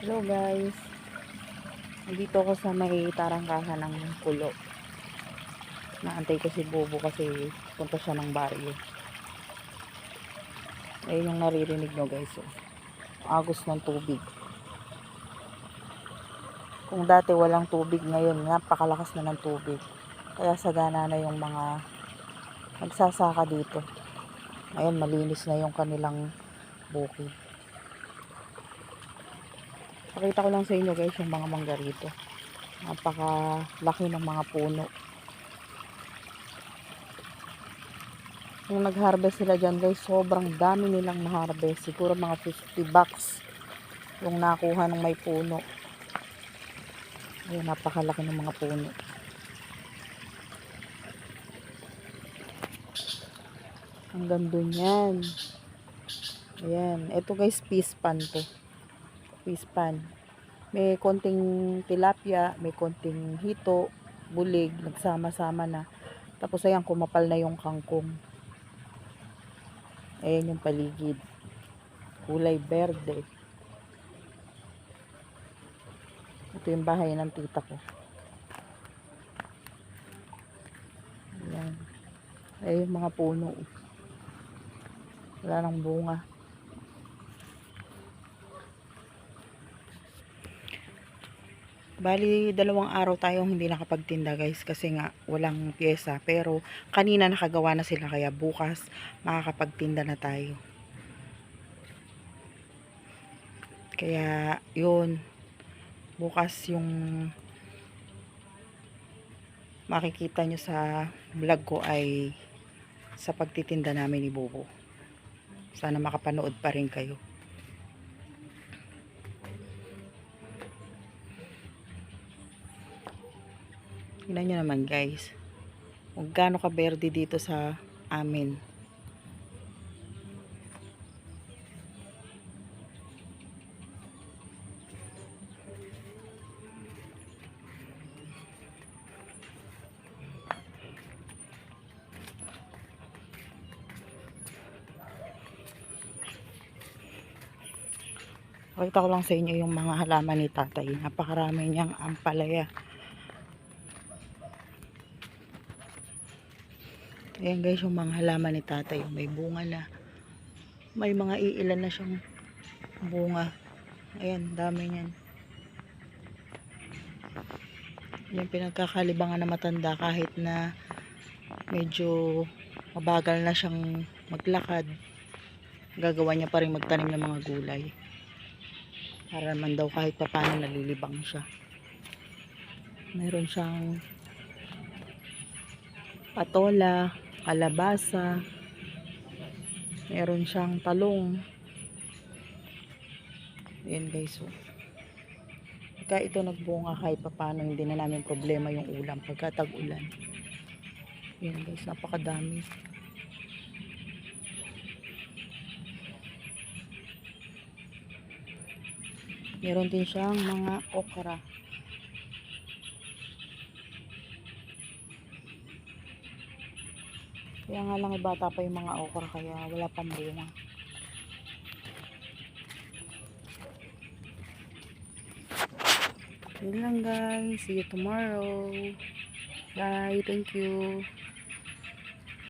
Hello guys, nandito ako sa may tarangkahan ng Kulo. Naantay ko si Bobo kasi punta siya ng baryo. Ayun yung naririnig nyo guys. Oh. Agos ng tubig. Kung dati walang tubig, ngayon napakalakas na ng tubig. Kaya sagana na yung mga nagsasaka dito. Ayun, malinis na yung kanilang bukid. Pakita ko lang sa inyo guys yung mga mangga rito. Napakalaki ng mga puno. Nung nag-harvest sila dyan guys, sobrang dami nilang na-harvest. Siguro mga 50 bucks yung nakuha ng may puno. Ayun, napakalaki ng mga puno. Hanggang dun yan. Ayan. Ito guys, fish pan to. Fish pan. May konting tilapia, may konting hito, bulig, nagsama-sama na. Tapos ayan, kumapal na yung kangkong. Ayan yung paligid. Kulay berde. Ito yung bahay ng tita ko. Ayan. Ayan yung mga puno. Wala nang bunga. Bali, 2 araw tayong hindi nakapagtinda guys kasi nga walang pyesa. Pero kanina nakagawa na sila kaya bukas makakapagtinda na tayo. Kaya yun, bukas yung makikita nyo sa vlog ko ay sa pagtitinda namin ni Bobo. Sana makapanood pa rin kayo. Tingnan nyo naman guys. Kung gaano ka berde dito sa amin. Pakita ko lang sa inyo yung mga halaman ni tatay. Napakarami niyang ampalaya. Ayan guys, yung mga halaman ni tatay. May bunga na. May mga iilan na siyang bunga. Ayan, dami niyan. Yung pinagkakalibangan na matanda kahit na medyo mabagal na siyang maglakad. Gagawa niya pa rin magtanim ng mga gulay. Para naman daw kahit papaano nalilibang siya. Meron siyang patola, kalabasa, meron siyang talong. Ayan guys, so kaya ito nagbunga kahit papaano hindi na namin problema yung ulam pagka tag-ulan. Ayan guys, napakadami. Meron din siyang mga okra. Kaya nga lang bata pa yung mga okra kaya wala pang bunga. Yun lang guys. See you tomorrow. Bye. Thank you.